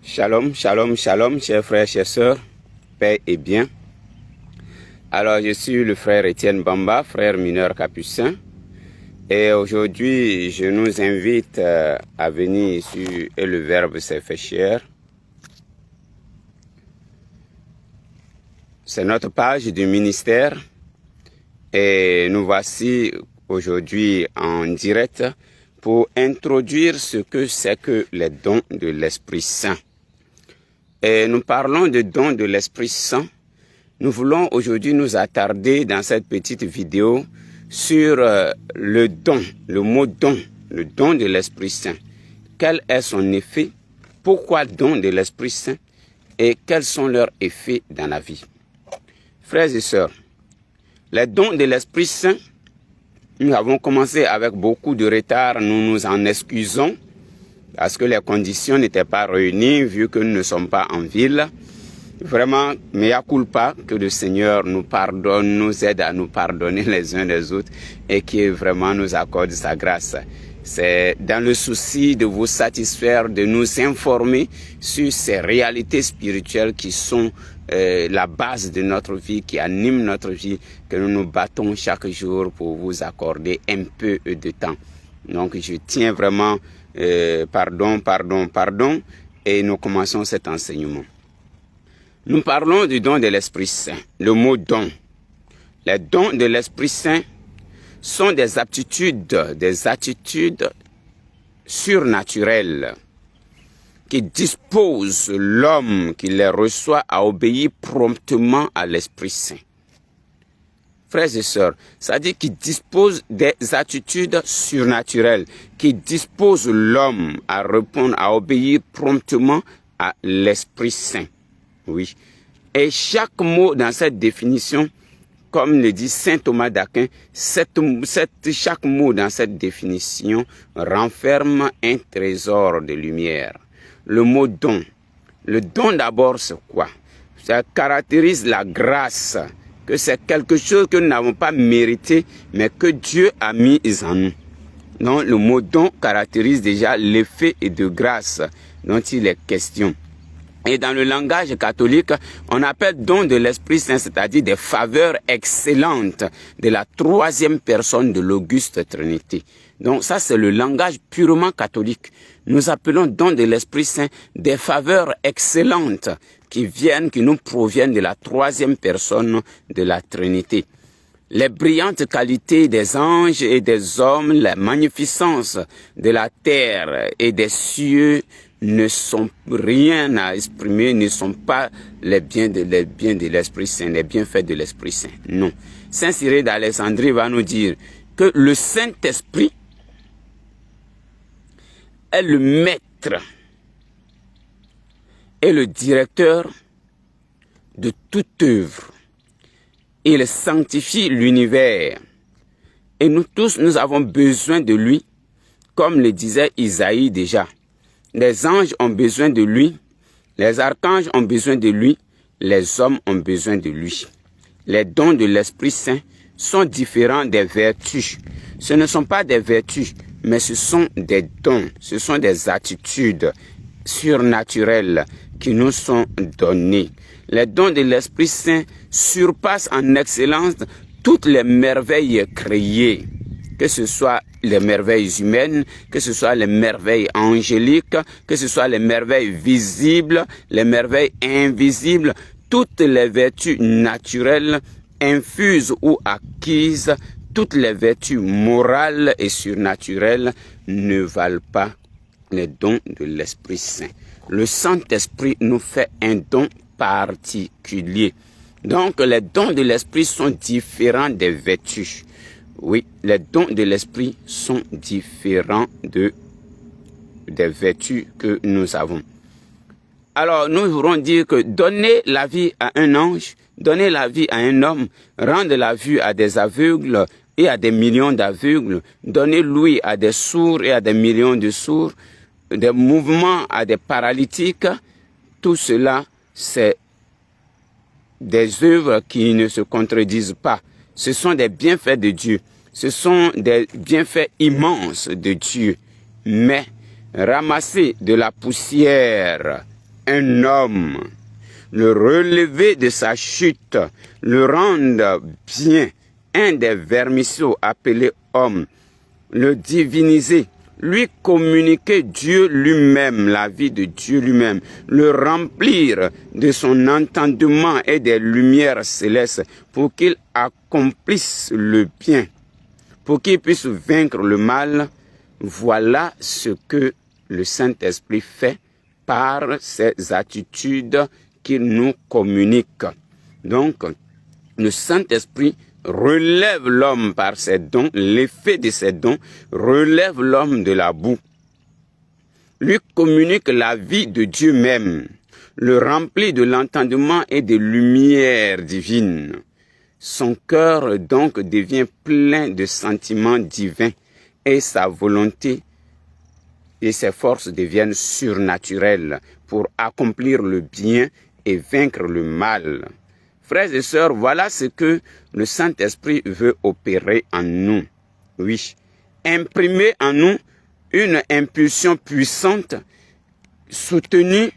Shalom, shalom, shalom, chers frères, chères sœurs, paix et bien. Alors, je suis le frère Étienne Bamba, frère mineur capucin. Et aujourd'hui, je nous invite à venir ici, et le Verbe s'est fait chair. C'est notre page du ministère. Et nous voici aujourd'hui en direct pour introduire ce que c'est que les dons de l'Esprit Saint. Et nous parlons de dons de l'Esprit Saint. Nous voulons aujourd'hui nous attarder dans cette petite vidéo sur le don, le mot don, le don de l'Esprit Saint. Quel est son effet? Pourquoi don de l'Esprit Saint? Et quels sont leurs effets dans la vie? Frères et sœurs, les dons de l'Esprit Saint, nous avons commencé avec beaucoup de retard, nous nous en excusons parce que les conditions n'étaient pas réunies vu que nous ne sommes pas en ville. Vraiment, mea culpa, que le Seigneur nous pardonne, nous aide à nous pardonner les uns les autres et qui vraiment nous accorde sa grâce. C'est dans le souci de vous satisfaire, de nous informer sur ces réalités spirituelles qui sont la base de notre vie, qui animent notre vie, que nous nous battons chaque jour pour vous accorder un peu de temps. Donc je tiens vraiment pardon, et nous commençons cet enseignement. Nous parlons du don de l'Esprit Saint, le mot don. Les dons de l'Esprit Saint sont des attitudes surnaturelles qui disposent l'homme qui les reçoit à obéir promptement à l'Esprit Saint. Frères et sœurs, ça dit qu'il dispose des attitudes surnaturelles, qui disposent l'homme à répondre, à obéir promptement à l'Esprit Saint. Oui. Et chaque mot dans cette définition, comme le dit saint Thomas d'Aquin, chaque mot dans cette définition renferme un trésor de lumière. Le mot don. Le don d'abord, c'est quoi? Ça caractérise la grâce, que c'est quelque chose que nous n'avons pas mérité, mais que Dieu a mis en nous. Donc, le mot don caractérise déjà l'effet de grâce dont il est question. Et dans le langage catholique, on appelle don de l'Esprit Saint, c'est-à-dire des faveurs excellentes de la troisième personne de l'Auguste Trinité. Donc ça, c'est le langage purement catholique. Nous appelons don de l'Esprit Saint des faveurs excellentes qui nous proviennent de la troisième personne de la Trinité. Les brillantes qualités des anges et des hommes, la magnificence de la terre et des cieux ne sont rien à exprimer, ne sont pas les biens de l'Esprit Saint, les bienfaits de l'Esprit Saint. Non. Saint Cyril d'Alexandrie va nous dire que le Saint-Esprit est le maître et le directeur de toute œuvre. Il sanctifie l'univers. Et nous tous, nous avons besoin de lui, comme le disait Isaïe déjà. Les anges ont besoin de lui, les archanges ont besoin de lui, les hommes ont besoin de lui. Les dons de l'Esprit Saint sont différents des vertus. Ce ne sont pas des vertus, mais ce sont des dons, ce sont des attitudes surnaturelles qui nous sont données. Les dons de l'Esprit Saint surpassent en excellence toutes les merveilles créées, que ce soit les merveilles humaines, que ce soit les merveilles angéliques, que ce soit les merveilles visibles, les merveilles invisibles, toutes les vertus naturelles, infuses ou acquises, toutes les vertus morales et surnaturelles ne valent pas les dons de l'Esprit Saint. Le Saint-Esprit nous fait un don particulier. Donc les dons de l'Esprit sont différents des vertus. Oui, les dons de l'Esprit sont différents des vertus que nous avons. Alors, nous voulons dire que donner la vie à un ange, donner la vie à un homme, rendre la vue à des aveugles et à des millions d'aveugles, donner l'ouïe à des sourds et à des millions de sourds, des mouvements à des paralytiques, tout cela, c'est des œuvres qui ne se contredisent pas. Ce sont des bienfaits de Dieu. Ce sont des bienfaits immenses de Dieu. Mais ramasser de la poussière un homme, le relever de sa chute, le rendre bien, un des vermisseaux appelés homme, le diviniser, lui communiquer Dieu lui-même, la vie de Dieu lui-même, le remplir de son entendement et des lumières célestes pour qu'il accomplisse le bien, pour qu'il puisse vaincre le mal. Voilà ce que le Saint-Esprit fait par ses attitudes qu'il nous communique. Donc, le Saint-Esprit relève l'homme par ses dons, l'effet de ses dons relève l'homme de la boue, lui communique la vie de Dieu même, le remplit de l'entendement et de lumière divine. Son cœur donc devient plein de sentiments divins et sa volonté et ses forces deviennent surnaturelles pour accomplir le bien et vaincre le mal. Frères et sœurs, voilà ce que le Saint-Esprit veut opérer en nous. Oui, imprimer en nous une impulsion puissante, soutenue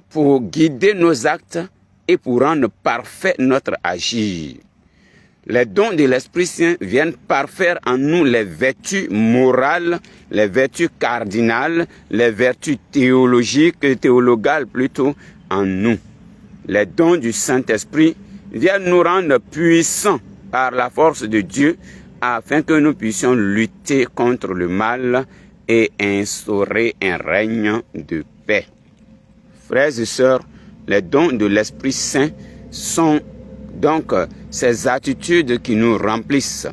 pour guider nos actes et pour rendre parfait notre agir. Les dons de l'Esprit Saint viennent parfaire en nous les vertus morales, les vertus cardinales, les vertus théologales plutôt en nous. Les dons du Saint-Esprit viennent nous rendre puissants par la force de Dieu afin que nous puissions lutter contre le mal et instaurer un règne de paix. Frères et sœurs, les dons de l'Esprit Saint sont donc ces attitudes qui nous remplissent.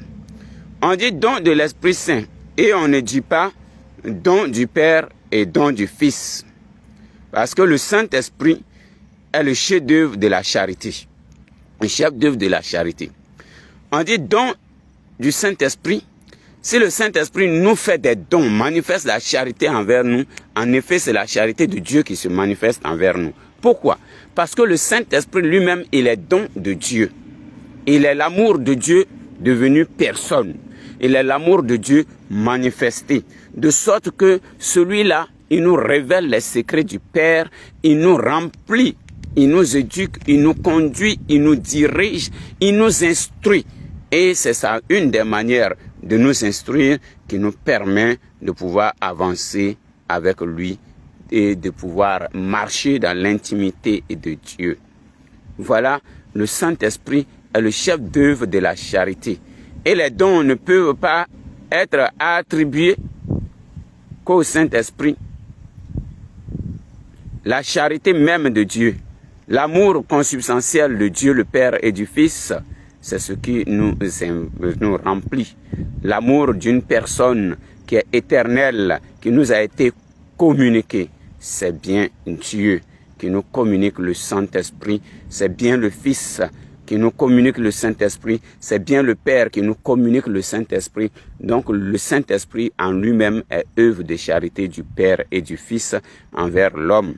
On dit don de l'Esprit Saint et on ne dit pas don du Père et don du Fils. Parce que le Saint-Esprit est le chef-d'œuvre de la charité. Le chef-d'œuvre de la charité. On dit don du Saint-Esprit. Si le Saint-Esprit nous fait des dons, manifeste la charité envers nous, en effet, c'est la charité de Dieu qui se manifeste envers nous. Pourquoi? Parce que le Saint-Esprit lui-même, il est don de Dieu. Il est l'amour de Dieu devenu personne. Il est l'amour de Dieu manifesté. De sorte que celui-là, il nous révèle les secrets du Père, il nous remplit, il nous éduque, il nous conduit, il nous dirige, il nous instruit. Et c'est ça, une des manières de nous instruire qui nous permet de pouvoir avancer avec lui et de pouvoir marcher dans l'intimité de Dieu. Voilà, le Saint-Esprit est le chef d'œuvre de la charité. Et les dons ne peuvent pas être attribués qu'au Saint-Esprit. La charité même de Dieu, l'amour consubstantiel de Dieu le Père et du Fils, c'est ce qui nous remplit. L'amour d'une personne qui est éternelle, qui nous a été communiqué. C'est bien Dieu qui nous communique le Saint-Esprit. C'est bien le Fils qui nous communique le Saint-Esprit. C'est bien le Père qui nous communique le Saint-Esprit. Donc le Saint-Esprit en lui-même est œuvre de charité du Père et du Fils envers l'homme.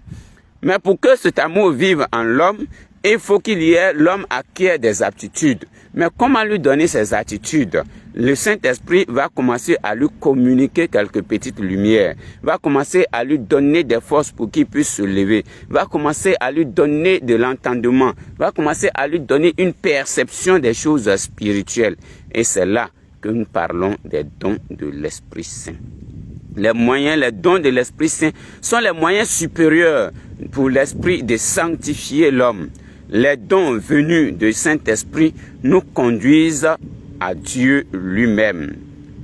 Mais pour que cet amour vive en l'homme, il faut qu'il y ait, l'homme acquiert des aptitudes. Mais comment lui donner ces attitudes? Le Saint-Esprit va commencer à lui communiquer quelques petites lumières, va commencer à lui donner des forces pour qu'il puisse se lever, va commencer à lui donner de l'entendement, va commencer à lui donner une perception des choses spirituelles. Et c'est là que nous parlons des dons de l'Esprit Saint. Les moyens, les dons de l'Esprit Saint sont les moyens supérieurs pour l'Esprit de sanctifier l'homme. Les dons venus du Saint-Esprit nous conduisent à Dieu lui-même.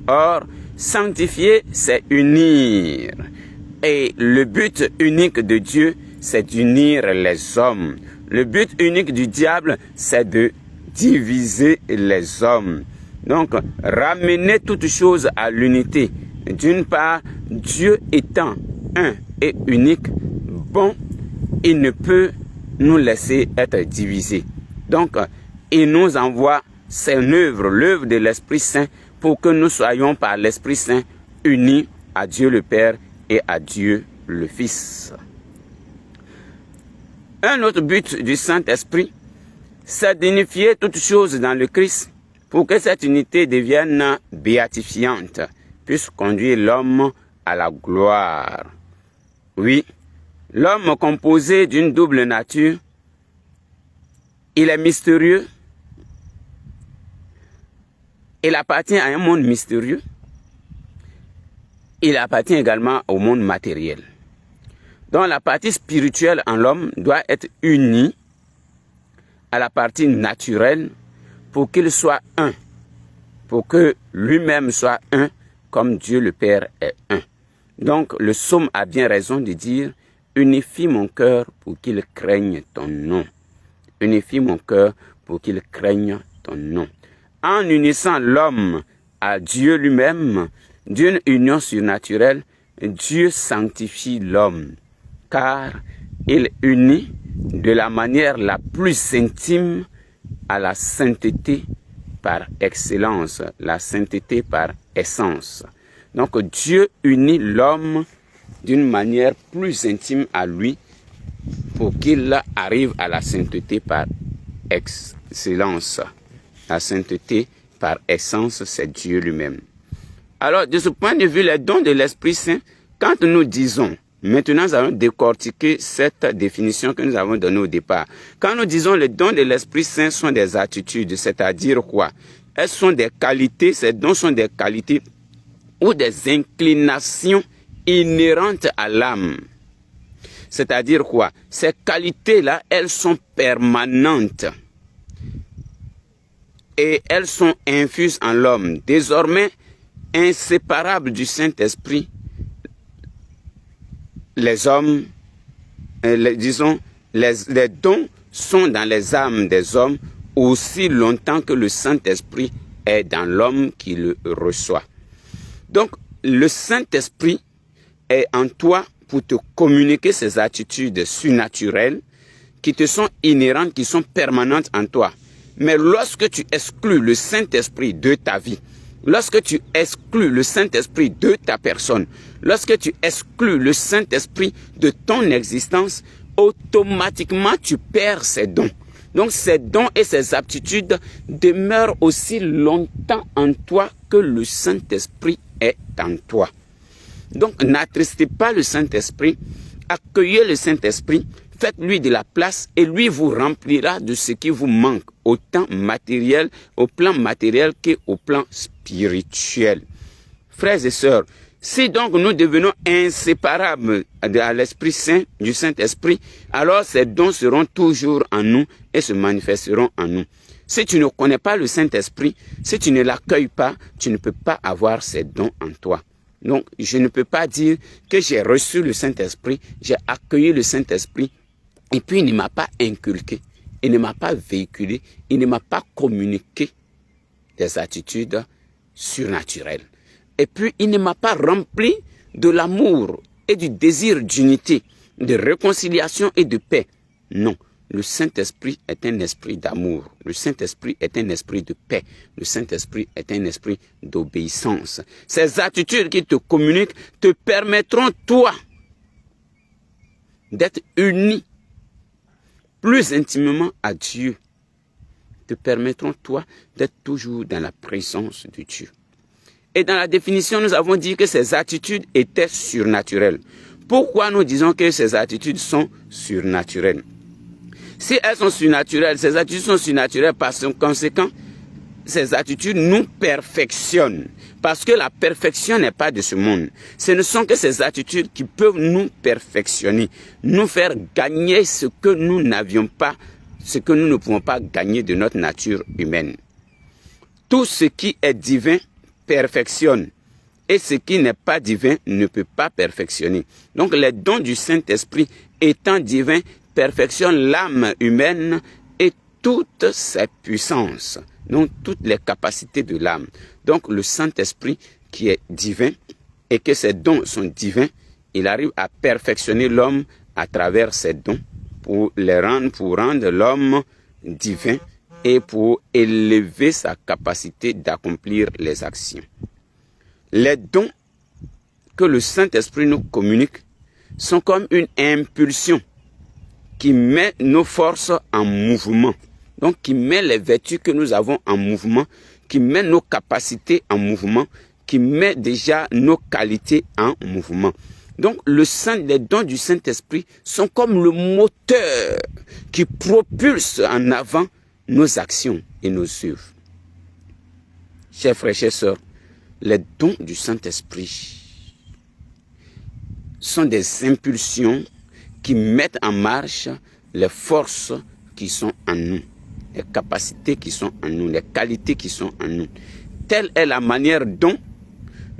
Or, sanctifier, c'est unir. Et le but unique de Dieu, c'est d'unir les hommes. Le but unique du diable, c'est de diviser les hommes. Donc, ramener toutes choses à l'unité. D'une part, Dieu étant un et unique, bon, il ne peut nous laisser être divisés. Donc, il nous envoie son œuvre, l'œuvre de l'Esprit Saint, pour que nous soyons par l'Esprit Saint unis à Dieu le Père et à Dieu le Fils. Un autre but du Saint-Esprit, c'est d'unifier toutes choses dans le Christ pour que cette unité devienne béatifiante, puisse conduire l'homme à la gloire. Oui, L'homme composé d'une double nature, il est mystérieux. Il appartient à un monde mystérieux. Il appartient également au monde matériel. Donc la partie spirituelle en l'homme doit être unie à la partie naturelle pour qu'il soit un, pour que lui-même soit un, comme Dieu le Père est un. Donc le psaume a bien raison de dire « Unifie mon cœur pour qu'il craigne ton nom. » Unifie mon cœur pour qu'il craigne ton nom. En unissant l'homme à Dieu lui-même, d'une union surnaturelle, Dieu sanctifie l'homme, car il unit de la manière la plus intime à la sainteté par excellence, la sainteté par essence. Donc Dieu unit l'homme d'une manière plus intime à lui pour qu'il arrive à la sainteté par excellence. La sainteté par essence, c'est Dieu lui-même. Alors, de ce point de vue, les dons de l'Esprit Saint, quand nous disons, maintenant nous allons décortiquer cette définition que nous avons donnée au départ. Quand nous disons les dons de l'Esprit Saint sont des attitudes, c'est-à-dire quoi? Elles sont des qualités, ces dons sont des qualités ou des inclinations inhérentes à l'âme. C'est-à-dire quoi? Ces qualités-là, elles sont permanentes. Et elles sont infuses en l'homme. Désormais, inséparables du Saint-Esprit, les hommes, les dons sont dans les âmes des hommes aussi longtemps que le Saint-Esprit est dans l'homme qui le reçoit. Donc, le Saint-Esprit est en toi pour te communiquer ces attitudes surnaturelles qui te sont inhérentes, qui sont permanentes en toi. Mais lorsque tu exclus le Saint-Esprit de ta vie, lorsque tu exclus le Saint-Esprit de ta personne, lorsque tu exclus le Saint-Esprit de ton existence, automatiquement tu perds ces dons. Donc ces dons et ces aptitudes demeurent aussi longtemps en toi que le Saint-Esprit est en toi. Donc n'attristez pas le Saint-Esprit, accueillez le Saint-Esprit, faites-lui de la place et lui vous remplira de ce qui vous manque, autant matériel, au plan matériel qu'au plan spirituel. Frères et sœurs, si donc nous devenons inséparables à l'Esprit Saint, du Saint-Esprit, alors ces dons seront toujours en nous et se manifesteront en nous. Si tu ne connais pas le Saint-Esprit, si tu ne l'accueilles pas, tu ne peux pas avoir ces dons en toi. Donc, je ne peux pas dire que j'ai reçu le Saint-Esprit, j'ai accueilli le Saint-Esprit, et puis il ne m'a pas inculqué, il ne m'a pas véhiculé, il ne m'a pas communiqué des attitudes surnaturelles. Et puis il ne m'a pas rempli de l'amour et du désir d'unité, de réconciliation et de paix. Non, le Saint-Esprit est un esprit d'amour, le Saint-Esprit est un esprit de paix, le Saint-Esprit est un esprit d'obéissance. Ces attitudes qui te communiquent te permettront, toi, d'être uni plus intimement à Dieu, te permettront, toi, d'être toujours dans la présence de Dieu. Et dans la définition, nous avons dit que ces attitudes étaient surnaturelles. Pourquoi nous disons que ces attitudes sont surnaturelles? Si elles sont surnaturelles, ces attitudes sont surnaturelles par conséquent, ces attitudes nous perfectionnent. Parce que la perfection n'est pas de ce monde. Ce ne sont que ces attitudes qui peuvent nous perfectionner, nous faire gagner ce que nous n'avions pas, ce que nous ne pouvons pas gagner de notre nature humaine. Tout ce qui est divin perfectionne. Et ce qui n'est pas divin ne peut pas perfectionner. Donc les dons du Saint-Esprit étant divins perfectionnent l'âme humaine et toutes ses puissances. Donc toutes les capacités de l'âme. Donc le Saint-Esprit qui est divin et que ses dons sont divins, il arrive à perfectionner l'homme à travers ses dons pour rendre l'homme divin et pour élever sa capacité d'accomplir les actions. Les dons que le Saint-Esprit nous communique sont comme une impulsion qui met nos forces en mouvement. Donc, qui met les vertus que nous avons en mouvement, qui met nos capacités en mouvement, qui met déjà nos qualités en mouvement. Donc, les dons du Saint-Esprit sont comme le moteur qui propulse en avant nos actions et nos œuvres. Chers frères, chers sœurs, les dons du Saint-Esprit sont des impulsions qui mettent en marche les forces qui sont en nous, les capacités qui sont en nous, les qualités qui sont en nous. Telle est la manière dont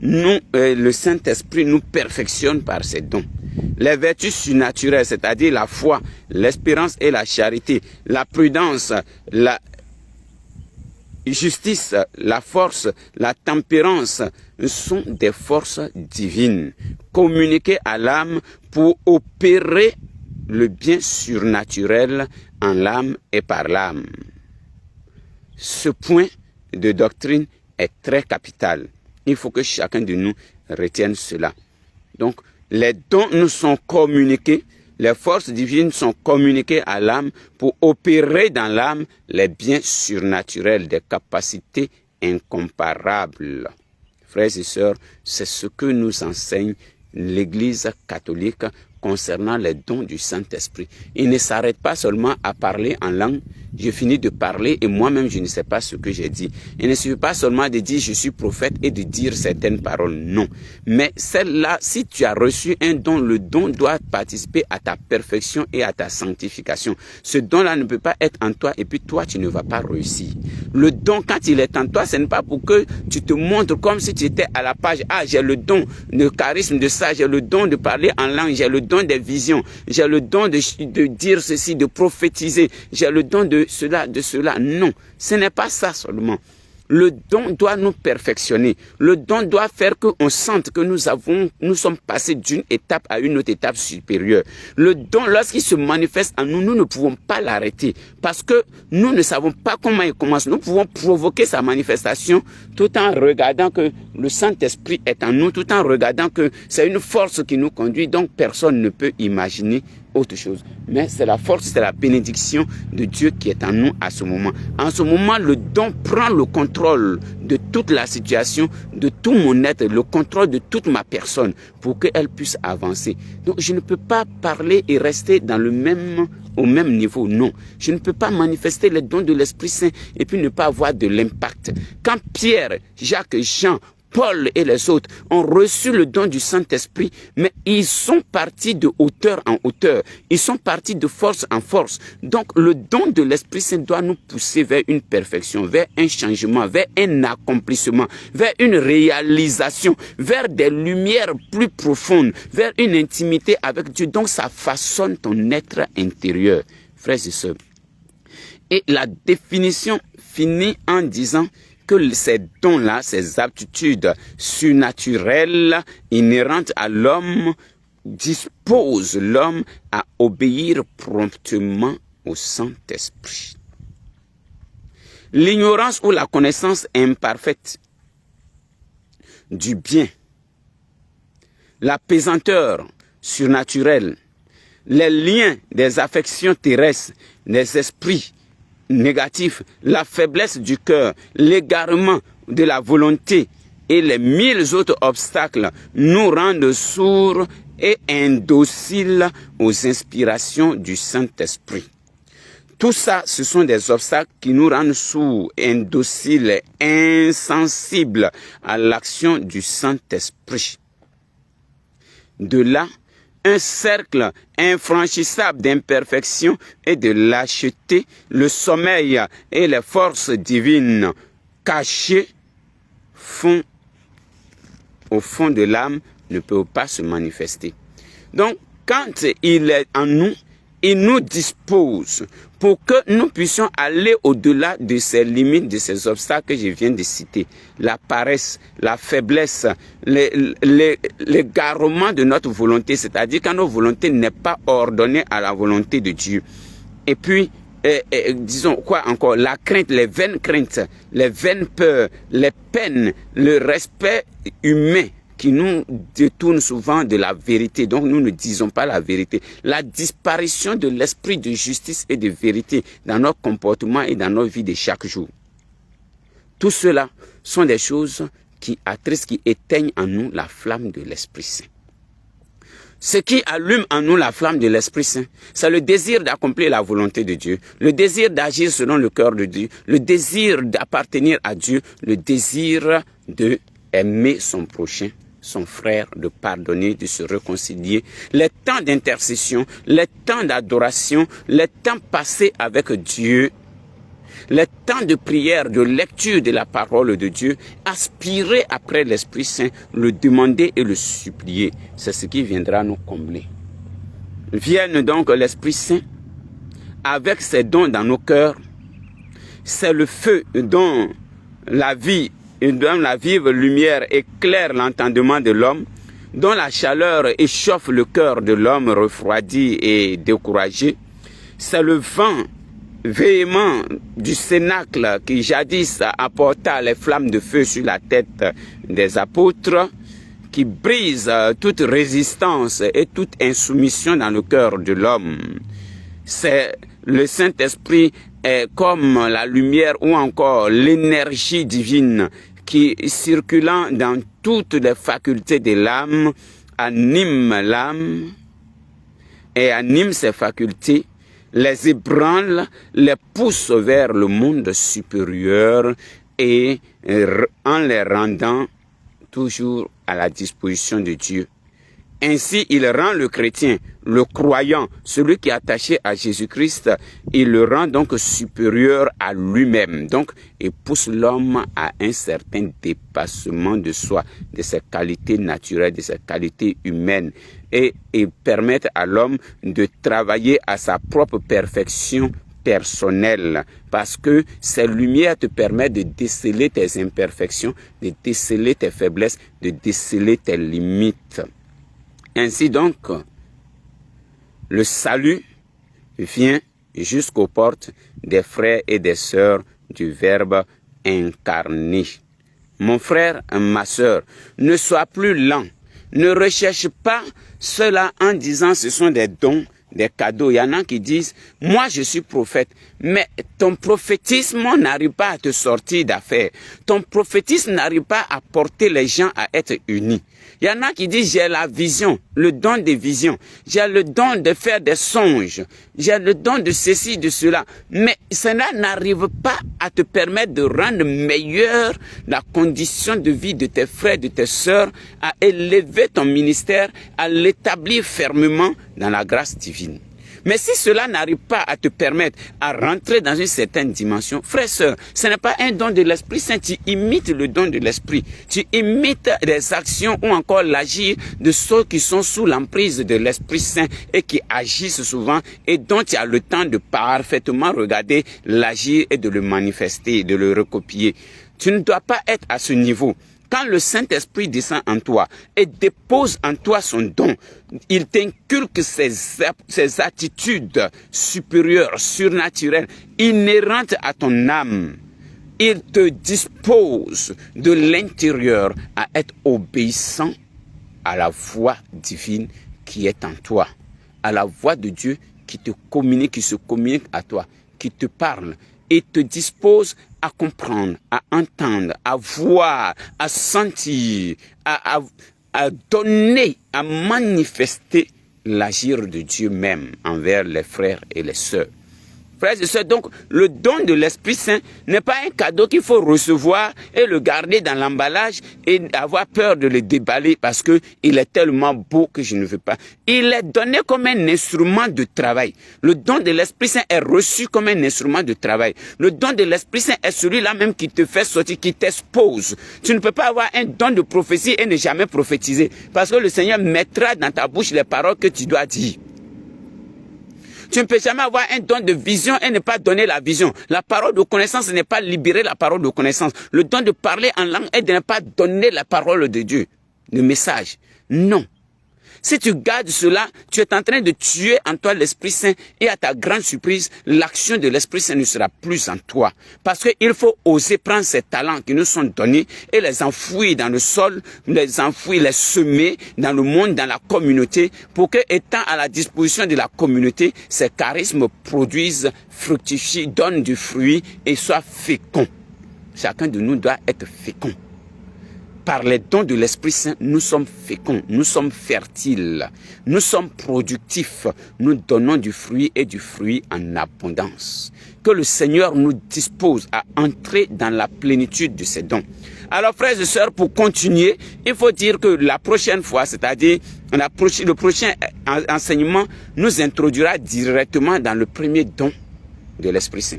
le Saint-Esprit nous perfectionne par ses dons. Les vertus surnaturelles, c'est-à-dire la foi, l'espérance et la charité, la prudence, la justice, la force, la tempérance, sont des forces divines, communiquées à l'âme pour opérer le bien surnaturel en l'âme et par l'âme. Ce point de doctrine est très capital. Il faut que chacun de nous retienne cela. Donc, les dons nous sont communiqués, les forces divines sont communiquées à l'âme pour opérer dans l'âme les biens surnaturels, des capacités incomparables. Frères et sœurs, c'est ce que nous enseigne l'Église catholique concernant les dons du Saint-Esprit. Il ne s'arrête pas seulement à parler en langue. Je finis de parler et moi-même je ne sais pas ce que j'ai dit. Il ne suffit pas seulement de dire je suis prophète et de dire certaines paroles. Non. Mais celle-là, si tu as reçu un don, le don doit participer à ta perfection et à ta sanctification. Ce don-là ne peut pas être en toi et puis toi tu ne vas pas réussir. Le don, quand il est en toi, ce n'est pas pour que tu te montres comme si tu étais à la page. Ah, j'ai le don, le charisme de ça, j'ai le don de parler en langue, j'ai le don des visions, j'ai le don de dire ceci, de prophétiser, j'ai le don de cela, de cela. Non, ce n'est pas ça seulement. Le don doit nous perfectionner. Le don doit faire qu'on sente que nous sommes passés d'une étape à une autre étape supérieure. Le don, lorsqu'il se manifeste en nous, nous ne pouvons pas l'arrêter parce que nous ne savons pas comment il commence. Nous pouvons provoquer sa manifestation tout en regardant que le Saint-Esprit est en nous, tout en regardant que c'est une force qui nous conduit. Donc personne ne peut imaginer autre chose. Mais c'est la force, c'est la bénédiction de Dieu qui est en nous à ce moment. En ce moment, le don prend le contrôle de toute la situation, de tout mon être, le contrôle de toute ma personne pour qu'elle puisse avancer. Donc je ne peux pas parler et rester au même niveau. Non, je ne peux pas manifester les dons de l'Esprit Saint et puis ne pas avoir de l'impact. Quand Pierre, Jacques, Jean, Paul et les autres ont reçu le don du Saint-Esprit, mais ils sont partis de hauteur en hauteur. Ils sont partis de force en force. Donc, le don de l'Esprit Saint doit nous pousser vers une perfection, vers un changement, vers un accomplissement, vers une réalisation, vers des lumières plus profondes, vers une intimité avec Dieu. Donc, ça façonne ton être intérieur, frères et sœurs. Et la définition finit en disant que ces dons-là, ces aptitudes surnaturelles inhérentes à l'homme disposent l'homme à obéir promptement au Saint-Esprit. L'ignorance ou la connaissance imparfaite du bien, la pesanteur surnaturelle, les liens des affections terrestres, des esprits négatif, la faiblesse du cœur, l'égarement de la volonté et les 1000 autres obstacles nous rendent sourds et indociles aux inspirations du Saint-Esprit. Tout ça, ce sont des obstacles qui nous rendent sourds, indociles, insensibles à l'action du Saint-Esprit. De là, un cercle infranchissable d'imperfection et de lâcheté, le sommeil et les forces divines cachées au fond de l'âme ne peuvent pas se manifester. Donc, quand il est en nous, il nous dispose pour que nous puissions aller au-delà de ces limites, de ces obstacles que je viens de citer. La paresse, la faiblesse, l'égarement de notre volonté, c'est-à-dire quand notre volonté n'est pas ordonnée à la volonté de Dieu. Et puis, disons quoi encore, la crainte, les vaines craintes, les vaines peurs, les peines, le respect humain qui nous détourne souvent de la vérité. Donc nous ne disons pas la vérité. La disparition de l'esprit de justice et de vérité dans notre comportement et dans nos vies de chaque jour. Tout cela sont des choses qui attristent, qui éteignent en nous la flamme de l'Esprit Saint. Ce qui allume en nous la flamme de l'Esprit Saint, c'est le désir d'accomplir la volonté de Dieu, le désir d'agir selon le cœur de Dieu, le désir d'appartenir à Dieu, le désir d'aimer son prochain, son frère, de pardonner, de se réconcilier. Les temps d'intercession, les temps d'adoration, les temps passés avec Dieu, les temps de prière, de lecture de la parole de Dieu, aspirer après l'Esprit Saint, le demander et le supplier. C'est ce qui viendra nous combler. Vienne donc l'Esprit Saint avec ses dons dans nos cœurs. C'est le feu dont la vie, dont la vive lumière éclaire l'entendement de l'homme, dont la chaleur échauffe le cœur de l'homme refroidi et découragé. C'est le vent véhément du cénacle qui jadis apporta les flammes de feu sur la tête des apôtres, qui brise toute résistance et toute insoumission dans le cœur de l'homme. C'est le Saint-Esprit est comme la lumière ou encore l'énergie divine qui, circulant dans toutes les facultés de l'âme, anime l'âme et anime ses facultés, les ébranle, les pousse vers le monde supérieur et en les rendant toujours à la disposition de Dieu. Ainsi, il rend le chrétien, le croyant, celui qui est attaché à Jésus-Christ, il le rend donc supérieur à lui-même. Donc, il pousse l'homme à un certain dépassement de soi, de ses qualités naturelles, de ses qualités humaines, et permet à l'homme de travailler à sa propre perfection personnelle, parce que ces lumières te permettent de déceler tes imperfections, de déceler tes faiblesses, de déceler tes limites. Ainsi donc, le salut vient jusqu'aux portes des frères et des sœurs du Verbe incarné. Mon frère, ma sœur, ne sois plus lent, ne recherche pas cela en disant ce sont des dons, des cadeaux. Il y en a qui disent, moi je suis prophète, mais ton prophétisme n'arrive pas à te sortir d'affaires. Ton prophétisme n'arrive pas à porter les gens à être unis. Il y en a qui disent, j'ai la vision, le don des visions. J'ai le don de faire des songes. J'ai le don de ceci, de cela. Mais cela n'arrive pas à te permettre de rendre meilleure la condition de vie de tes frères, de tes sœurs, à élever ton ministère, à l'établir fermement dans la grâce divine. Mais si cela n'arrive pas à te permettre à rentrer dans une certaine dimension, frère, sœur, ce n'est pas un don de l'Esprit Saint, tu imites le don de l'Esprit. Tu imites les actions ou encore l'agir de ceux qui sont sous l'emprise de l'Esprit Saint et qui agissent souvent et dont tu as le temps de parfaitement regarder l'agir et de le manifester, de le recopier. Tu ne dois pas être à ce niveau. Quand le Saint-Esprit descend en toi et dépose en toi son don, il t'inculque ses attitudes supérieures, surnaturelles, inhérentes à ton âme. Il te dispose de l'intérieur à être obéissant à la voix divine qui est en toi, à la voix de Dieu qui te communique, qui se communique à toi, qui te parle et te dispose à comprendre, à entendre, à voir, à sentir, à donner, à manifester l'agir de Dieu même envers les frères et les sœurs. Frères et sœurs, donc, le don de l'Esprit Saint n'est pas un cadeau qu'il faut recevoir et le garder dans l'emballage et avoir peur de le déballer parce que il est tellement beau que je ne veux pas. Il est donné comme un instrument de travail. Le don de l'Esprit Saint est reçu comme un instrument de travail. Le don de l'Esprit Saint est celui-là même qui te fait sortir, qui t'expose. Tu ne peux pas avoir un don de prophétie et ne jamais prophétiser parce que le Seigneur mettra dans ta bouche les paroles que tu dois dire. Tu ne peux jamais avoir un don de vision et ne pas donner la vision. La parole de connaissance n'est pas libérer la parole de connaissance. Le don de parler en langue est de ne pas donner la parole de Dieu, le message. Non. Si tu gardes cela, tu es en train de tuer en toi l'Esprit Saint et à ta grande surprise, l'action de l'Esprit Saint ne sera plus en toi. Parce qu'il faut oser prendre ces talents qui nous sont donnés et les enfouir dans le sol, les enfouir, les semer dans le monde, dans la communauté, pour que, étant à la disposition de la communauté, ces charismes produisent, fructifient, donnent du fruit et soient féconds. Chacun de nous doit être fécond. par les dons de l'Esprit Saint, nous sommes féconds, nous sommes fertiles, nous sommes productifs, nous donnons du fruit et du fruit en abondance. Que le Seigneur nous dispose à entrer dans la plénitude de ses dons. Alors, frères et sœurs, pour continuer, il faut dire que la prochaine fois, c'est-à-dire le prochain enseignement, nous introduira directement dans le premier don de l'Esprit Saint.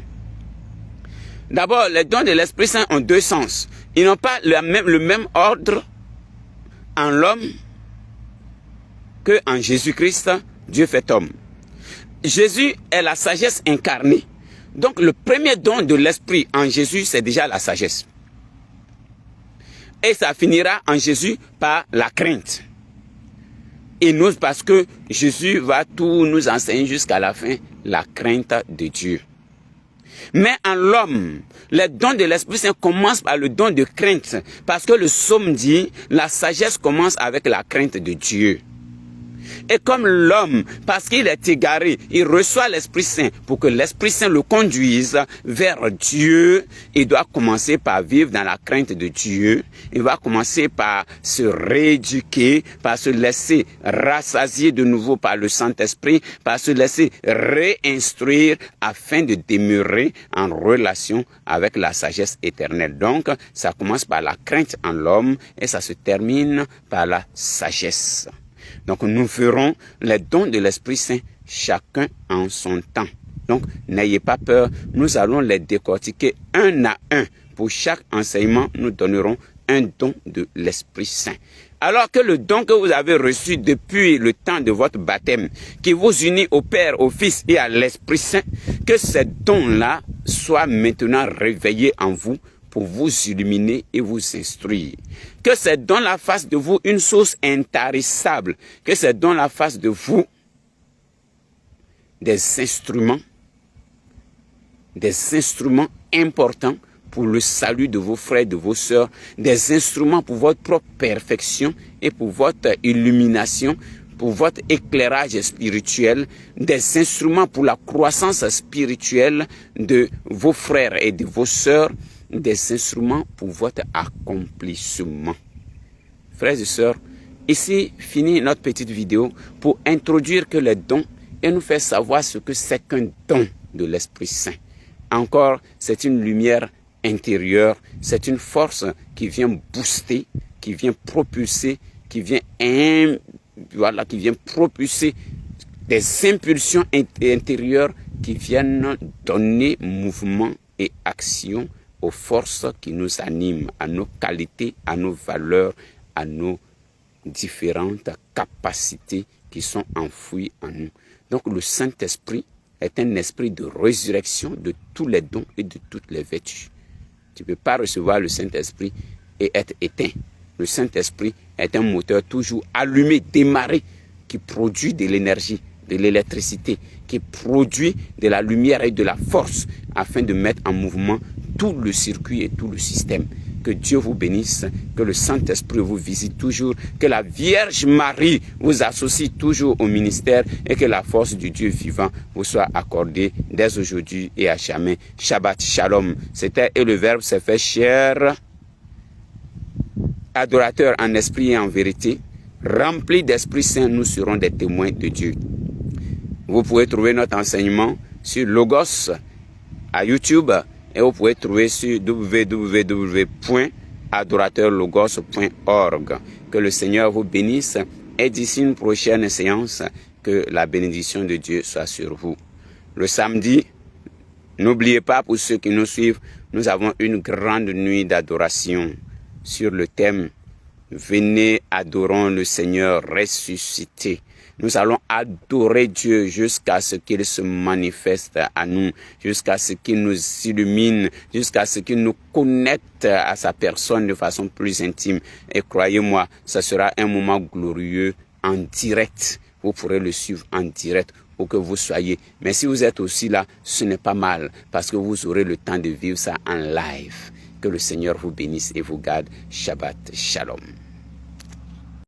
D'abord, les dons de l'Esprit Saint ont deux sens. Ils n'ont pas le même ordre en l'homme qu'en Jésus-Christ, Dieu fait homme. Jésus est la sagesse incarnée. Donc, le premier don de l'Esprit en Jésus, c'est déjà la sagesse. Et ça finira en Jésus par la crainte. Et nous, parce que Jésus va tout nous enseigner jusqu'à la fin, la crainte de Dieu. Mais en l'homme, les dons de l'Esprit Saint commencent par le don de crainte. Parce que le psaume dit, la sagesse commence avec la crainte de Dieu. Et comme l'homme, parce qu'il est égaré, il reçoit l'Esprit Saint pour que l'Esprit Saint le conduise vers Dieu. Il doit commencer par vivre dans la crainte de Dieu. Il va commencer par se rééduquer, par se laisser rassasier de nouveau par le Saint-Esprit, par se laisser réinstruire afin de demeurer en relation avec la sagesse éternelle. Donc, ça commence par la crainte en l'homme et ça se termine par la sagesse. Donc, nous ferons les dons de l'Esprit Saint chacun en son temps. Donc, n'ayez pas peur, nous allons les décortiquer un à un. Pour chaque enseignement, nous donnerons un don de l'Esprit Saint. Alors que le don que vous avez reçu depuis le temps de votre baptême, qui vous unit au Père, au Fils et à l'Esprit Saint, que ces dons-là soient maintenant réveillés en vous pour vous illuminer et vous instruire. Que ces dons-là fassent de vous une source intarissable. Que ces dons-là fassent de vous des instruments importants pour le salut de vos frères, de vos sœurs, des instruments pour votre propre perfection et pour votre illumination, pour votre éclairage spirituel, des instruments pour la croissance spirituelle de vos frères et de vos sœurs, des instruments pour votre accomplissement. Frères et sœurs, ici finit notre petite vidéo pour introduire que les dons et nous faire savoir ce que c'est qu'un don de l'Esprit Saint. Encore, c'est une lumière intérieure, c'est une force qui vient booster, qui vient propulser, qui vient propulser des impulsions intérieures qui viennent donner mouvement et action aux forces qui nous animent, à nos qualités, à nos valeurs, à nos différentes capacités qui sont enfouies en nous. Donc le Saint-Esprit est un esprit de résurrection de tous les dons et de toutes les vertus. Tu ne peux pas recevoir le Saint-Esprit et être éteint. Le Saint-Esprit est un moteur toujours allumé, démarré, qui produit de l'énergie, de l'électricité, qui produit de la lumière et de la force afin de mettre en mouvement tout le circuit et tout le système. Que Dieu vous bénisse, que le Saint-Esprit vous visite toujours, que la Vierge Marie vous associe toujours au ministère et que la force du Dieu vivant vous soit accordée dès aujourd'hui et à jamais. Shabbat Shalom. C'était et le Verbe s'est fait chair. Adorateurs en esprit et en vérité, remplis d'Esprit Saint, nous serons des témoins de Dieu. Vous pouvez trouver notre enseignement sur Logos à YouTube et vous pouvez trouver sur www.adorateurlogos.org. Que le Seigneur vous bénisse et d'ici une prochaine séance, que la bénédiction de Dieu soit sur vous. Le samedi, n'oubliez pas, pour ceux qui nous suivent, nous avons une grande nuit d'adoration sur le thème « Venez, adorons le Seigneur ressuscité ». Nous allons adorer Dieu jusqu'à ce qu'il se manifeste à nous, jusqu'à ce qu'il nous illumine, jusqu'à ce qu'il nous connecte à sa personne de façon plus intime. Et croyez-moi, ce sera un moment glorieux en direct. Vous pourrez le suivre en direct où que vous soyez. Mais si vous êtes aussi là, ce n'est pas mal parce que vous aurez le temps de vivre ça en live. Que le Seigneur vous bénisse et vous garde. Shabbat Shalom.